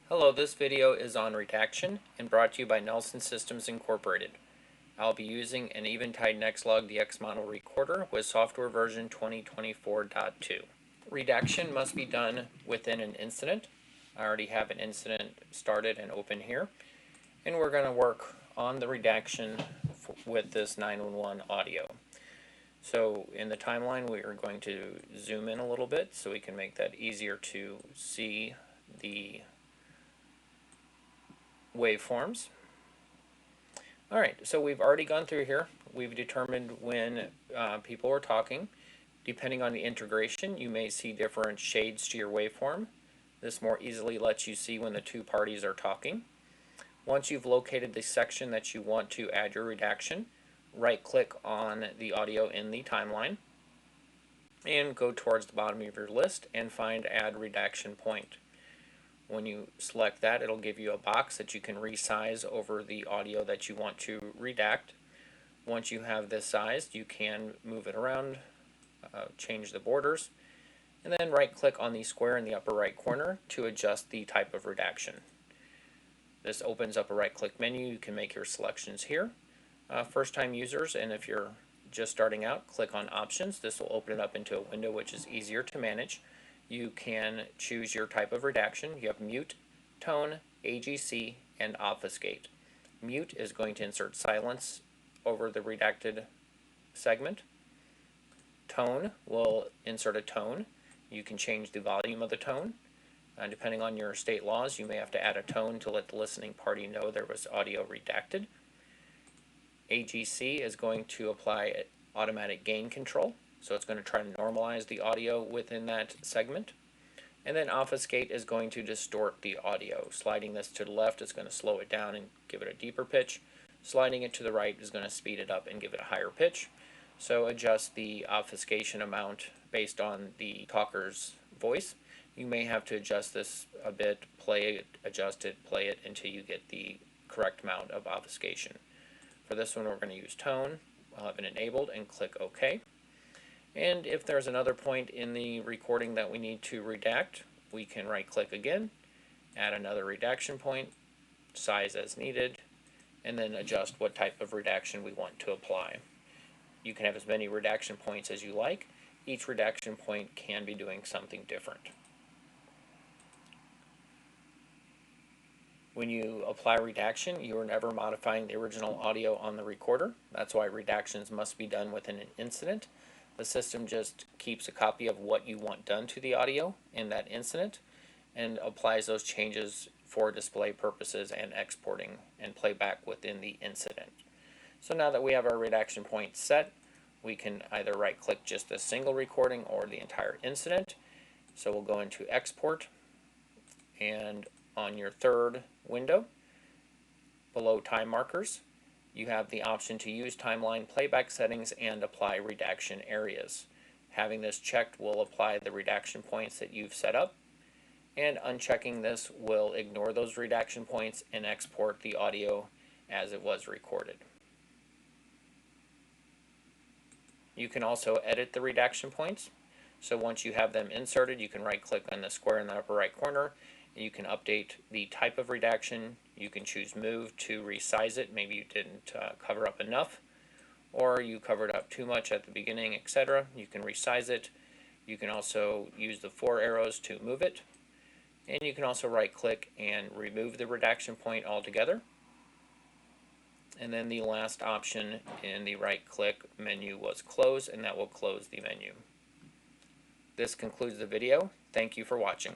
Hello, this video is on redaction and brought to you by Nelson Systems Incorporated. I'll be using an Eventide Nextlog DX model recorder with software version 2024.2. Redaction must be done within an incident. I already have an incident started and open here, and we're going to work on the redaction with this 911 audio. So in the timeline, we are going to zoom in a little bit so we can make that easier to see the waveforms. Alright, so we've already gone through here. We've determined when people are talking. Depending on the integration, you may see different shades to your waveform. This more easily lets you see when the two parties are talking. Once you've located the section that you want to add your redaction, right-click on the audio in the timeline and go towards the bottom of your list and find Add Redaction Point. When you select that, it'll give you a box that you can resize over the audio that you want to redact. Once you have this sized, you can move it around, change the borders, and then right-click on the square in the upper right corner to adjust the type of redaction. This opens up a right-click menu. You can make your selections here. First-time users, and if you're just starting out, click on Options. This will open it up into a window which is easier to manage. You can choose your type of redaction. You have mute, tone, AGC, and obfuscate. Mute is going to insert silence over the redacted segment. Tone will insert a tone. You can change the volume of the tone. Depending on your state laws, you may have to add a tone to let the listening party know there was audio redacted. AGC is going to apply automatic gain control. So it's going to try to normalize the audio within that segment. And then obfuscate is going to distort the audio. Sliding this to the left is going to slow it down and give it a deeper pitch. Sliding it to the right is going to speed it up and give it a higher pitch. So adjust the obfuscation amount based on the talker's voice. You may have to adjust this a bit, play it, adjust it, play it until you get the correct amount of obfuscation. For this one, we're going to use tone. I'll have it enabled and click OK. And if there's another point in the recording that we need to redact, we can right-click again, add another redaction point, size as needed, and then adjust what type of redaction we want to apply. You can have as many redaction points as you like. Each redaction point can be doing something different. When you apply redaction, you are never modifying the original audio on the recorder. That's why redactions must be done within an incident. The system just keeps a copy of what you want done to the audio in that incident and applies those changes for display purposes and exporting and playback within the incident. So now that we have our redaction point set, we can either right-click just a single recording or the entire incident. So we'll go into Export, and on your third window, below Time Markers, you have the option to use timeline playback settings and apply redaction areas. Having this checked will apply the redaction points that you've set up, and unchecking this will ignore those redaction points and export the audio as it was recorded. You can also edit the redaction points. So once you have them inserted, you can right-click on the square in the upper right corner. You can update the type of redaction. You can choose Move to resize it. Maybe you didn't cover up enough, or you covered up too much at the beginning, etc. You can resize it. You can also use the 4 arrows to move it. And you can also right-click and remove the redaction point altogether. And then the last option in the right-click menu was Close, and that will close the menu. This concludes the video. Thank you for watching.